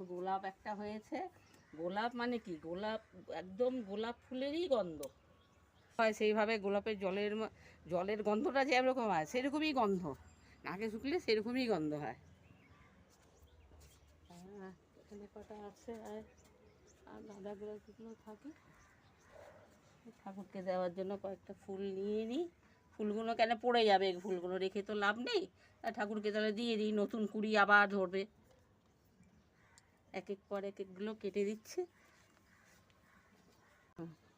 গোলাপ একটা হয়েছে। গোলাপ মানে কি, গোলাপ একদম গোলাপ ফুলেরই গন্ধ হয়, সেইভাবে গোলাপের জলের গন্ধটা যেরকম হয় সেরকমই গন্ধ, নাকে শুকলে সেরকমই গন্ধ হয়। এখানে কটা আছে, আর গাঁদাগুলো থাকে। ঠাকুরকে দেওয়ার জন্য কয়েকটা ফুল নিয়ে নিই। ফুলগুলো কেন পড়ে যাবে, ফুলগুলো রেখে তো লাভ নেই, আর ঠাকুরকে তাহলে দিয়ে দিই, নতুন কুড়ি আবার ধরবে। এক এক পর এক একগুলো কেটে দিচ্ছে।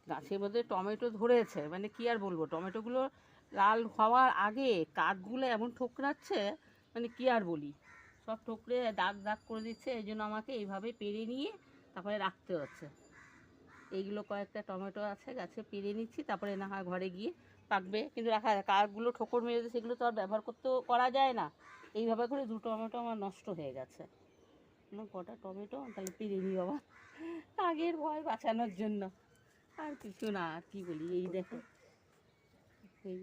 গাছের মধ্যে টমেটো ধরেছে, মানে কি আর বলবো, টমেটোগুলো লাল হওয়ার আগে কাঠগুলো এমন ঠোকরাচ্ছে, মানে কি আর বলি, সব ঠোকরে দাগ দাগ করে দিচ্ছে। এই জন্য আমাকে এইভাবে পেরে নিয়ে তারপরে রাখতে হচ্ছে। এইগুলো কয়েকটা টমেটো আছে গাছে, পেরে নিচ্ছি, তারপরে না হয় ঘরে গিয়ে পাকবে, কিন্তু রাখা কাঠগুলো ঠোকর মেরেছে, সেগুলো তো আর ব্যবহার করতেও করা যায় না। এইভাবে করে 2 টমেটো আমার নষ্ট হয়ে গেছে। কটা টমেটো তাহলে পেরে নিই বাবা, আগের ভয় বাঁচানোর জন্য, আর কিছু না। আর কি বলি, এই দেখো এই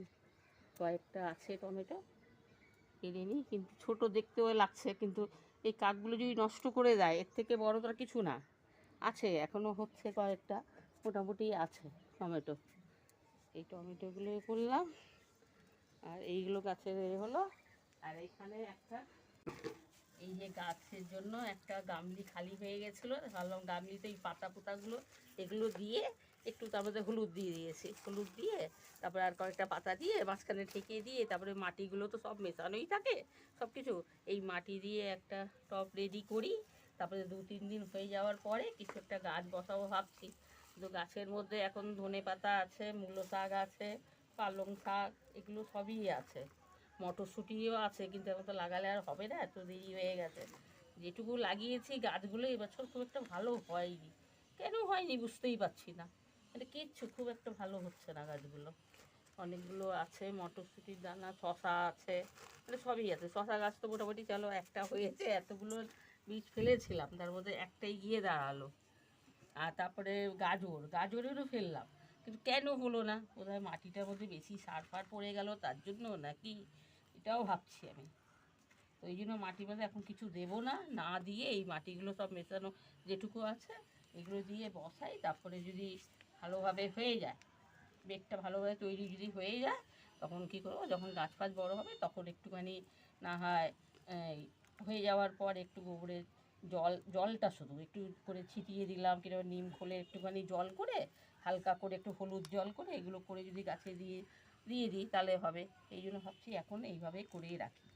কয়েকটা আছে টমেটো, পেরে নিই। কিন্তু ছোট দেখতেও লাগছে, কিন্তু এই কাকগুলো যদি নষ্ট করে দেয়, এর থেকে বড় তো আর কিছু না। আছে এখনও হচ্ছে কয়েকটা, মোটামুটি আছে টমেটো। এই টমেটোগুলো করলাম, আর এইগুলো গাছের হলো। আর এইখানে একটা, এই যে গাছের জন্য একটা গামলি খালি হয়ে গেছিলো, ভাবলাম গামলিতে এই পাতা পোতাগুলো এগুলো দিয়ে একটু, তারপরে হলুদ দিয়ে দিয়েছি, হলুদ দিয়ে তারপরে আর কয়েকটা পাতা দিয়ে মাঝখানে ঠেকিয়ে দিয়ে, তারপরে মাটিগুলো তো সব মেশানোই থাকে সব কিছু, এই মাটি দিয়ে একটা টব রেডি করি। তারপরে 2-3 দিন হয়ে যাওয়ার পরে কিছু একটা গাছ বসাবো ভাবছি। কিন্তু গাছের মধ্যে এখন ধনেপাতা আছে, মূলো শাক আছে, পালং শাক, এগুলো সবই আছে, মটরশুঁটিও আছে, কিন্তু এখন তো লাগালে আর হবে না, এত দেরি হয়ে গেছে। যেটুকু লাগিয়েছি গাছগুলো এবছর খুব একটা ভালো হয়নি, কেন হয়নি বুঝতেই পারছি না, মানে কিচ্ছু খুব একটা ভালো হচ্ছে না গাছগুলো। অনেকগুলো আছে মটরশুঁটির দানা, শশা আছে, মানে সবই আছে। শশা গাছ তো মোটামুটি চলো একটা হয়েছে, এতগুলো বীজ ফেলেছিলাম তার মধ্যে একটাই গিয়ে দাঁড়ালো। আর তারপরে গাজরেরও ফেললাম, কিন্তু কেন হলো না, বোধহয় মাটিটার মধ্যে বেশি সার ফার পড়ে গেল তার জন্য নাকি, এটাও ভাবছি আমি। তো এই জন্য মাটির মধ্যে এখন কিছু দেবো না, না দিয়ে এই মাটিগুলো সব মেশানো যেটুকু আছে এগুলো দিয়ে বসাই। তারপরে যদি ভালোভাবে হয়ে যায়, বেডটা ভালোভাবে তৈরি যদি হয়ে যায়, তখন কী করবো, যখন গাছ ফাছ বড়ো হবে তখন একটুখানি না হয় হয়ে যাওয়ার পর একটু গোবরের জলটা শুধু একটু করে ছিটিয়ে দিলাম, কিংবা নিম খোলে একটুখানি জল করে, হালকা করে একটু হলুদ জল করে, এগুলো করে যদি গাছে দিয়ে দিয়ে দিই তাহলে হবে। এই জন্য ভাবছি এখন এইভাবে করেই রাখি।